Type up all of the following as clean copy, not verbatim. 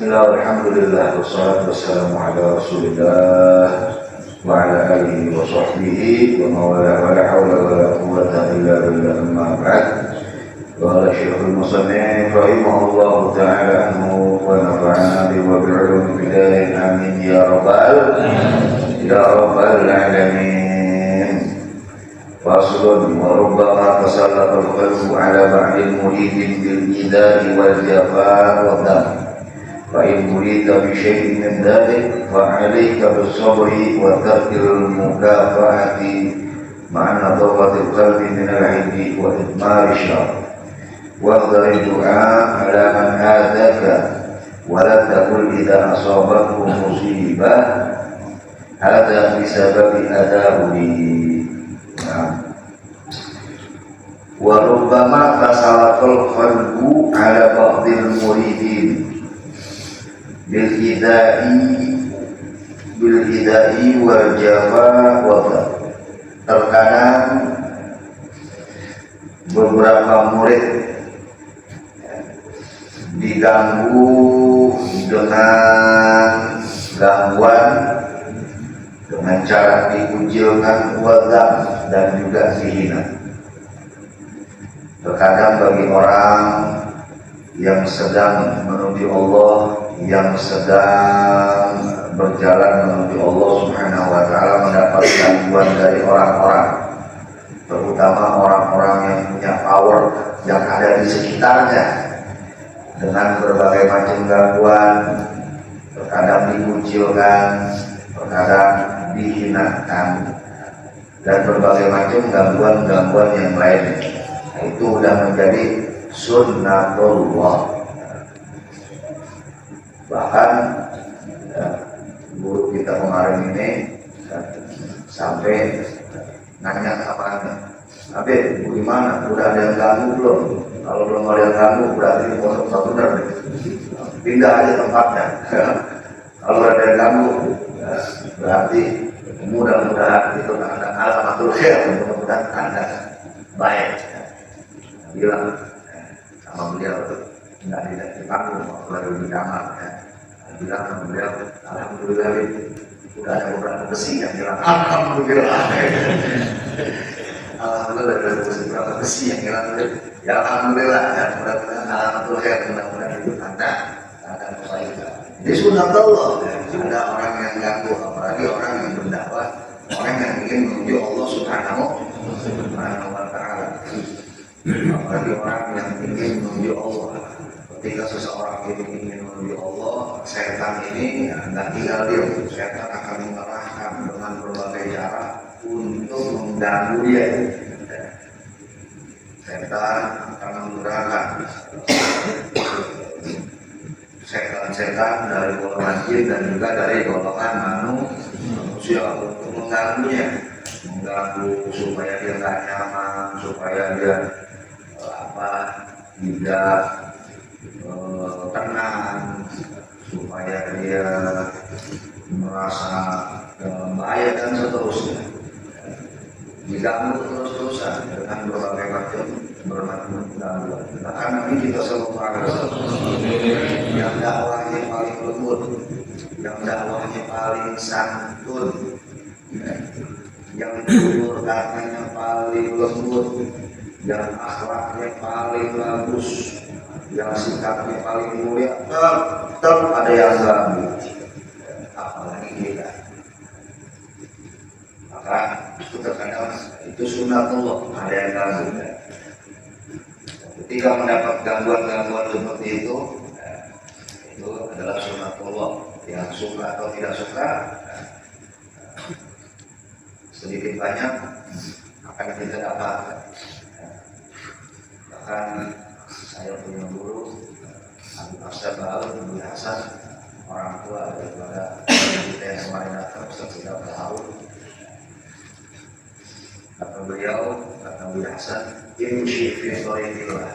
Bismillah, alhamdulillah, wassalatu wassalamu ala rasulillah wa ala alihi wa sahbihi wa mawala wa la hawla wa la quwwata illa billah amma ba'd. Qala Syekhul Musannif rahimahullahu ta'ala anhu wa nafa'ana bi wa bi'ulum bidayin amin ya rabbal alamin. Faslun wa rubbama tasallata al-qalbu ala ba'dil muridin bil idari wal jafa wa dam. فإن مريد بشيء من ذلك فعليك بالصبر وترك المكافأة مع نظافة القلب من العيب وإدمار الشر واحذر الدعاء على من آذاك ولا تقل إذا أصابته مصيبة هذا بسبب أذاه لي. وربما تسلط القلب على بعض المريدين bil idai wal jafa wa terkadang beberapa murid diganggu dengan gangguan dengan cara dikucilkan wadam dan juga dihina. Terkadang bagi orang yang sedang menuju Allah, yang sedang berjalan menuju Allah Subhanahu wa ta'ala, mendapat gangguan dari orang-orang, terutama orang-orang yang punya power yang ada di sekitarnya, dengan berbagai macam gangguan, terkadang dikucilkan, terkadang dihinakan, dan berbagai macam gangguan-gangguan yang lainnya. Itu sudah menjadi sunnatullah. Bahkan guru kita kemarin ini sampai nanya kabarnya, Habib, bagaimana? Udah ada yang ganggu belum? Kalau belum ada yang ganggu, berarti di pondok tak benar, pindah aja tempatnya. Kalau ada yang ganggu, berarti mudah-mudahan itu ada alamatul khair, mudah-mudahan anda baik. Bilang sama beliau, tidak dipanggil, baru di kamar. Bilang sama beliau, alhamdulillah, udah ada beberapa besi yang bilang alhamdulillah. Alhamdulillah ada beberapa besi yang bilang ya alhamdulillah, ya mudah-mudahan alhamdulillah, ya mudah-mudahan itu anda akan kebaikan. Jadi sunatullah, ada orang yang ganggu, apalagi orang yang berdakwah, orang yang ingin menuju Allah Subhanahu wa ta'ala. Apalagi orang yang ingin menuju Allah. Ketika seseorang itu ingin menuju Allah, setan ini tidak tinggal diam. Setan akan mengarahkan dengan berbagai cara untuk mengganggu dia. Setan akan menggunakan setan dari golongan jin dan juga dari golongan manusia untuk mengganggunya, mengganggu supaya dia tidak nyaman, supaya dia tidak tenang, supaya dia merasa bahaya dan seterusnya. Diganggu terus-terusan dengan berbagai macam gangguan. Bahkan Nabi kita sallallahu yang dakwahnya paling lembut, yang dakwahnya paling santun, yang tutur katanya paling lembut, yang akhlaknya paling bagus, yang sikapnya paling mulia, tetap ada yang ganggu. Apalagi kita. Maka itu terkadang itu sunatullah, ada yang ganggu. Ketika mendapat gangguan-gangguan seperti itu adalah sunatullah. Yang suka atau tidak suka, sedikit banyak akan kita dapatkan. Bahkan saya punya guru Abu Asad Abu Hasan, orang tua daripada kita yang kemarin datang setiap tahun. Kata beliau, kata Abu Hasan, imshi fi thariqillah,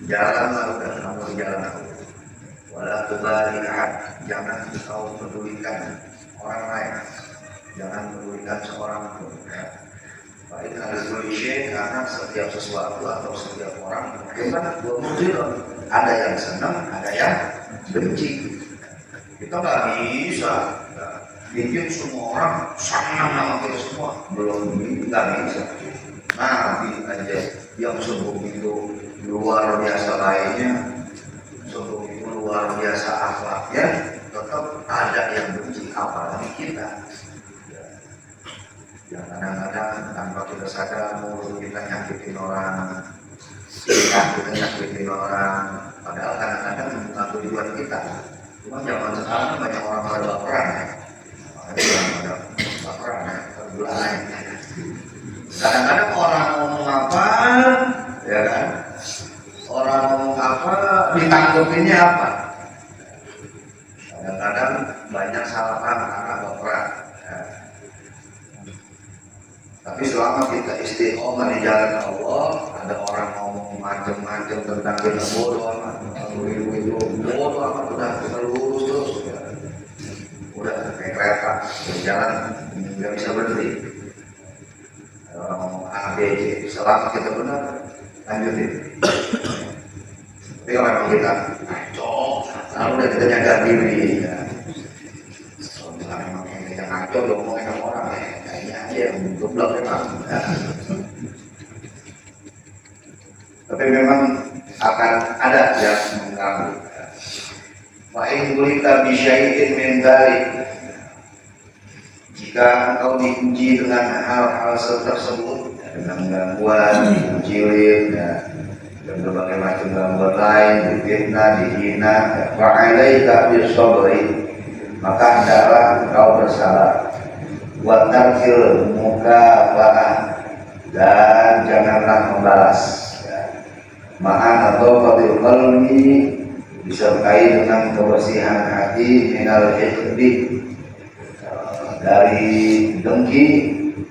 jalanlah dan kamu di jalan aku. Wala tubali ahad, jangan kau pedulikan orang lain, jangan pedulikan seorang pun. Baik harus berisik karena setiap sesuatu atau setiap orang memang dua model, ada yang senang, ada yang benci. Kita nggak bisa bikin semua orang senang sama kita semua, belum, nggak bisa. Nabi aja yang sungguh itu luar biasa lainnya, sungguh itu luar biasa akhlaknya, tetap ada yang benci, apalagi kita. Ya kadang-kadang tanpa kita sadar mulut kita nyakitin orang, kita nyakitin orang, padahal kadang-kadang bukan tujuan kita. Cuma zaman sekarang banyak orang pada baperan ya, makanya orang pada baperan ya, terbulai. Kadang-kadang orang ngomong apa, ya kan? Orang ngomong apa, ditangkepinnya apa? Kadang-kadang banyak salah paham karena baperan. Ya. Tapi selama kita istiqomah di jalan Allah, ada orang ngomong macam-macam tentang kita bodoh amat, bodoh amat, udah kita lurus terus, ya. Udah kayak kereta berjalan nggak bisa berhenti. Orang ngomong A, B, C, selama kita benar, lanjutin. Tapi kalau memang kita ngaco, lalu udah kita jaga diri, ya. Kalau misalnya memang kita ngaco, udah ngomongin sama orang, ya. Ya, goblok memang. Tapi memang akan ada yang mengganggu. Wa in kulita bi syai'in min dzalik. Jika engkau diuji dengan hal-hal tersebut, dengan gangguan, cilik, dan berbagai macam gangguan lain, difitnah, dihina, wa 'alaika bis-sabri, maka hendaklah engkau bersabar. Wa tarkil mukafa'ah, dan janganlah membalas, ya. Ma'an atau qatil qalbi, disertai dengan kebersihan hati, minal hiqdi, dari dengki,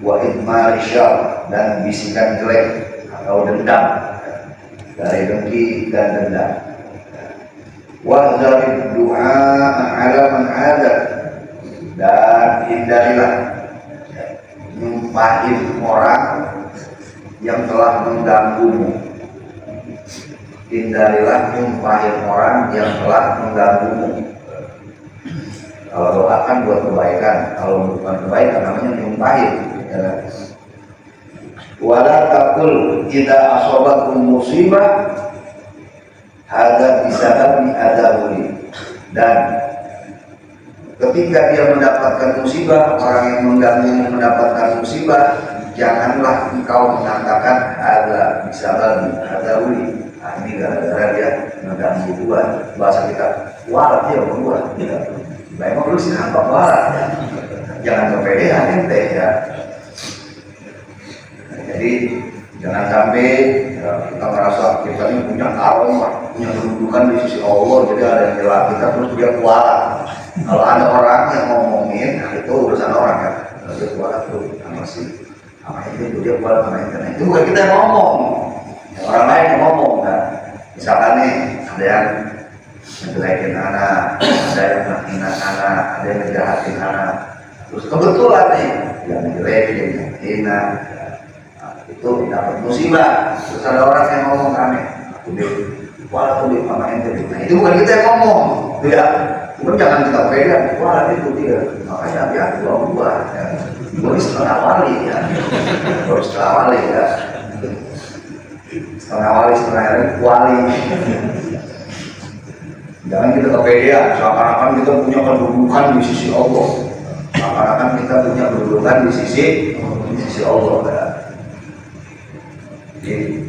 wa idmar syar, dan bisikan jelek atau dendam, dari dengki dan dendam. Wa zarid du'a ala man ada, dan hindarilah nyumpahin orang yang telah mengganggumu. Hindarilah nyumpahin orang yang telah mengganggumu. Kalau doa kan buat kebaikan, kalau bukan kebaikan namanya nyumpahin, ya. Wala taqul idza asabakum musibah hadza bisababi adzabuli, dan ketika dia mendapatkan musibah, orang yang mengganggu mendapatkan musibah, janganlah engkau mengatakan ada bisababi adzabuli. Ini gara-gara dia mengganggu gua. Bahasa kita, warat dia gua. Memang lu sih nampak warat, ya. Jangan kepedean ente, ya. Jadi jangan sampai, ya, kita merasa kita ini punya aroma, punya kedudukan di sisi Allah, jadi ada yang jelas kita terus dia warat. Kalau ada orang yang ngomongin, nah itu urusan orang, ya. Kalau dia warat tuh sama itu dia warat sama internet. Itu bukan kita yang ngomong, yang orang lain yang ngomong, kan. Misalkan nih ada yang menjelekin anak, ada yang menghina anak, ada yang ngejahatin anak. Terus kebetulan nih yang menjelekin, yang menghina, itu dapat musibah. Terus ada orang yang ngomong aneh, aku dia walau dia sama ente. Nah itu bukan kita yang ngomong, ya. Bukan jangan kita pegang, walau itu dia. Makanya hati-hati gua, ya. Gua setengah wali, ya. Gua setengah wali, ya. Setengah wali, setengah wali. Jangan kita kepedean, seakan-akan kita punya kedudukan di sisi Allah. Seakan-akan kita punya kedudukan di sisi Allah, ya. Jadi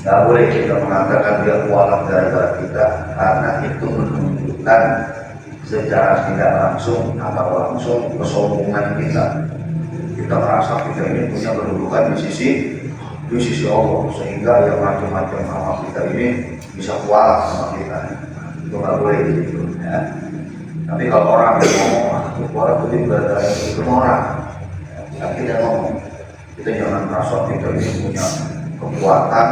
nggak boleh kita mengatakan dia kualat gara-gara kita, karena itu menunjukkan secara tidak langsung atau langsung kesombongan kita. Kita merasa kita ini punya kedudukan di sisi Allah, sehingga yang macam-macam sama kita ini bisa kualat sama kita. Itu nggak boleh gitu, ya. Tapi kalau orang yang ngomong, aku kualat itu gara-gara itu orang, ya, kita ngomong, kita jangan merasa kita ini punya kekuatan,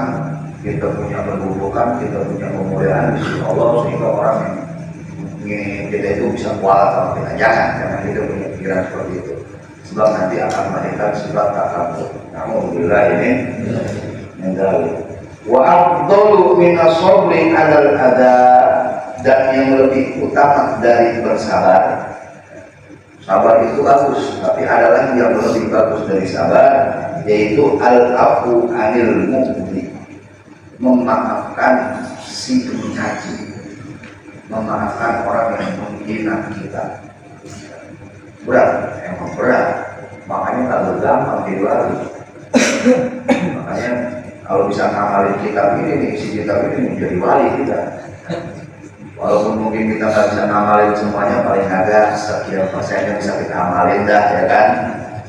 kita punya kedudukan, kita punya kemuliaan di sisi Allah, sehingga orang yang kita itu bisa kuat sama kita. Jangan kita punya pikiran seperti itu, sebab nanti akan melahirkan sifat takabur. Namun bila ini mengendali wa afdalu min as-sabri 'alal adza, dan yang lebih utama dari bersabar. Sabar itu bagus, tapi ada lagi yang lebih bagus dari sabar, yaitu al-afu anil mu'ti, memaafkan si pencaci, memaafkan orang yang menghina kita. Berat, emang berat, makanya kalau gampang diwali. Makanya kalau bisa ngamalin kitab ini nih, si kitab ini menjadi wali kita. Walaupun mungkin kita nggak bisa ngamalin semuanya, paling agak sekian persennya bisa kita amalin dah, ya kan?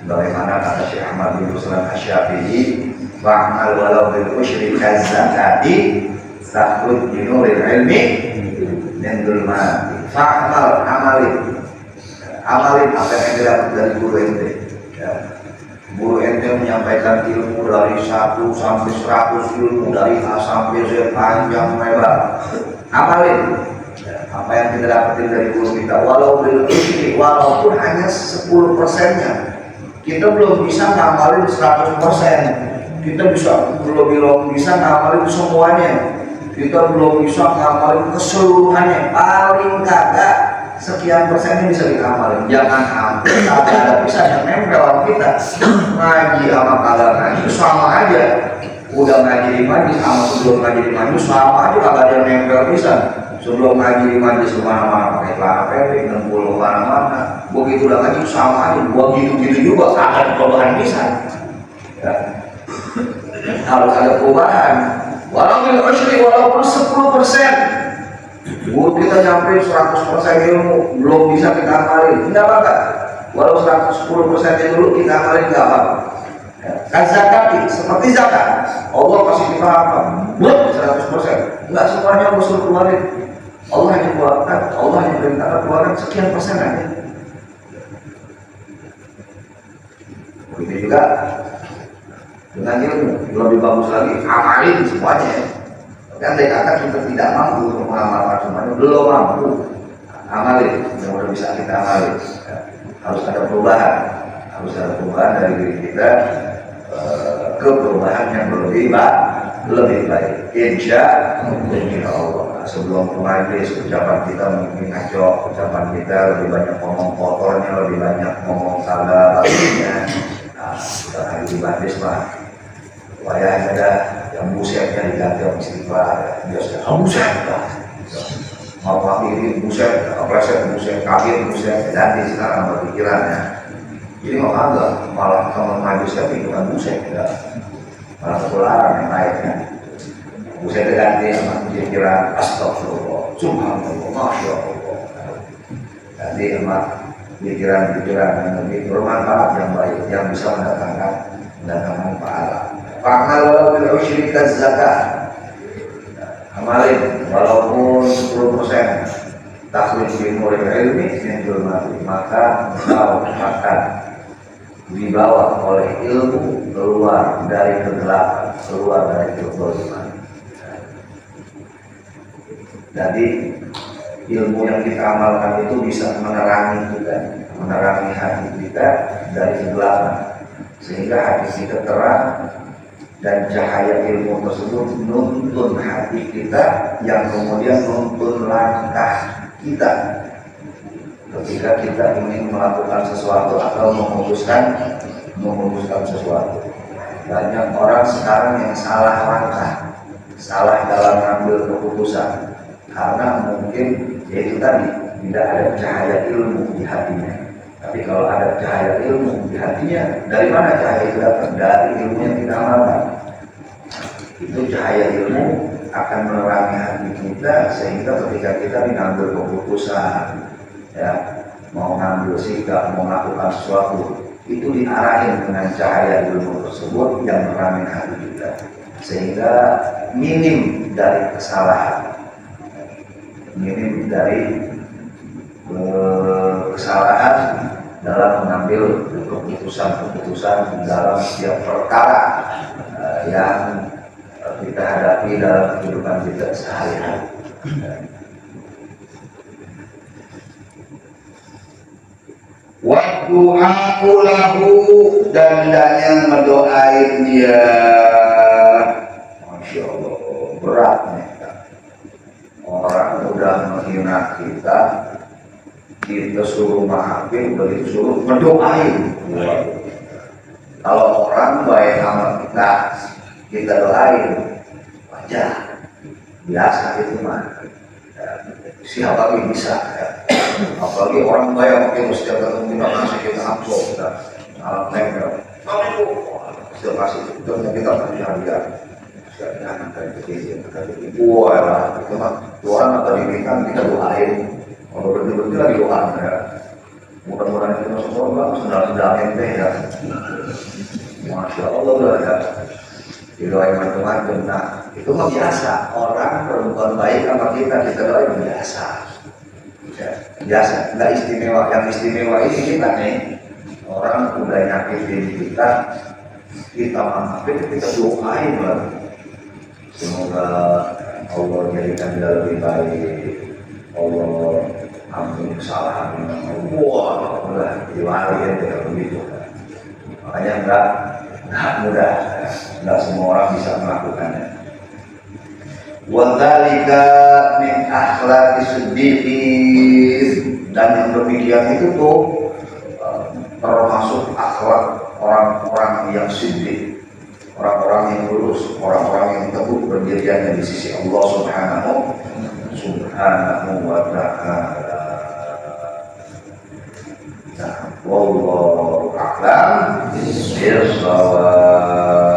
Bagaimana kata Syekh Ahmad bin Ruslan Asy-Syafi'i, wa'mal walau bil usyri kazakati takhruj bi nuril ilmi min dzulmati. Fa'mal, amalin apa yang didapat dari guru ente. Ya. Guru ente menyampaikan ilmu dari 1 sampai 100 ilmu, dari A sampai Z, panjang lebar. Amalin apa yang kita dapatin dari guru kita, walaupun hanya 10%-nya. Kita belum bisa ngamalin 100%. Kita belum bisa ngamalin semuanya. Kita belum bisa ngamalin keseluruhannya. Paling kagak sekian persennya bisa kita amalin. Jangan sampai kagak ada bisa yang nempel sama kita. Ngaji sama kagak ngaji sama aja. Udah ngaji di majlis sama sebelum ngaji di majlis sama aja, kagak ada yang nempel bisa. Sebelum ngaji di majlis kemana-mana pakai celana pendek, nempul kemana-mana. Begitu udah ngaji sama aja, begitu juga kagak ada perubahan bisa. Ya. Harus ada perubahan. Walaupun 10%. Guru kita nyampe 100% ilmu, belum bisa kita amalin, tidak apa-apa. Walau 110% dulu kita amalin, tidak apa-apa. Kan zakat, seperti zakat, Allah kasih kita apa? Belum 100%. Enggak semuanya harus keluarin. Allah hanya keluarkan, Allah hanya perintahkan keluaran sekian persen aja. Begitu juga dengan ilmu, lebih bagus lagi amalin semuanya. Kan dari kata kita tidak mampu untuk mengamalkan semuanya, belum mampu. Amalin, yang udah bisa kita amalin. Harus ada perubahan, dari diri kita ke perubahan yang lebih baik. Insya Allah. Sebelum majlis, ucapan kita mungkin ngaco, ucapan kita lebih banyak ngomong kotornya, lebih banyak ngomong salah baginya. Nah, kita lagi di majlis mah, wayahnya ada yang busetnya diganti sama istighfar. Biasanya buset lah. Mau ini buset, pleset buset, kaget buset, ganti sekarang berpikirannya. Jadi mau kagak, malah kalau majlis tapi bukan buset, ya. Malah ketularan yang lainnya. Buset ganti sama pikiran astagfirullah, subhanallah, masya Allah. Ganti sama pikiran yang lebih bermanfaat, yang baik, yang bisa mendatangkan pahala. Fa'mal walau bil usyri kazakah. Amalin walaupun 10%. Takhruj bi nuril ilmi min dzulmati, maka engkau akan dibawa oleh ilmu keluar dari kegelapan, keluar dari kezaliman. Jadi ilmu yang kita amalkan itu bisa menerangi kita, menerangi hati kita dari kegelapan, sehingga hati kita terang, dan cahaya ilmu tersebut nuntun hati kita, yang kemudian nuntun langkah kita ketika kita ingin melakukan sesuatu atau memutuskan sesuatu. Banyak orang sekarang yang salah langkah, salah dalam mengambil keputusan, karena mungkin yaitu tadi tidak ada cahaya ilmu di hatinya. Tapi kalau ada cahaya ilmu di hatinya, dari mana cahaya itu datang? Dari ilmu yang kita amalkan. Itu cahaya ilmu akan menerangi hati kita, sehingga ketika kita mengambil keputusan, ya, mau ngambil sikap, mau melakukan sesuatu, itu diarahin dengan cahaya ilmu tersebut yang menerangi hati kita, sehingga minim dari kesalahan, minim dari kesalahan dalam mengambil keputusan dalam setiap perkara yang kita hadapi dalam kehidupan kita sehari-hari. Wadu'a'u lahu, dan hendaknya mendoain dia. Masya Allah, beratnya orang udah menghina kita, kita suruh maafin, begitu suruh mendoain. Kalau orang baik sama kita, kita doain, wajar, biasa itu mah. Ya, siapa yang bisa? Ya. Apalagi orang baik mungkin setiap ketemu kita kasih kita amplop, kita nempel. Setiap kasih kita percaya. Jangan dari kecil, dari ibu, itu mah orang atau diberikan kita doain. Kalau berarti lagi doa ya. Mudah-mudahan kita semua sudah ente ya. Masya Allah lah ya. Didoain macam-macam. Nah, itu mah biasa. Orang perempuan baik sama kita doain biasa. Ya, biasa. Nggak istimewa. Yang istimewa ini kita nih. Orang udah nyakitin kita maafin, kita doain lah. Semoga Allah jadikan dia lebih baik. Allah ampuni kesalahan. Wah, udah diwari ya begitu. Makanya enggak mudah, enggak semua orang bisa melakukannya. Wadzalika min akhlaqis siddiqin, dan yang demikian itu tuh termasuk akhlak orang-orang yang siddiq. Orang-orang yang lurus, orang-orang yang teguh berdiriannya di sisi Allah Subhanahu wa ta'ala. Nah, wallahu a'lam bishawab.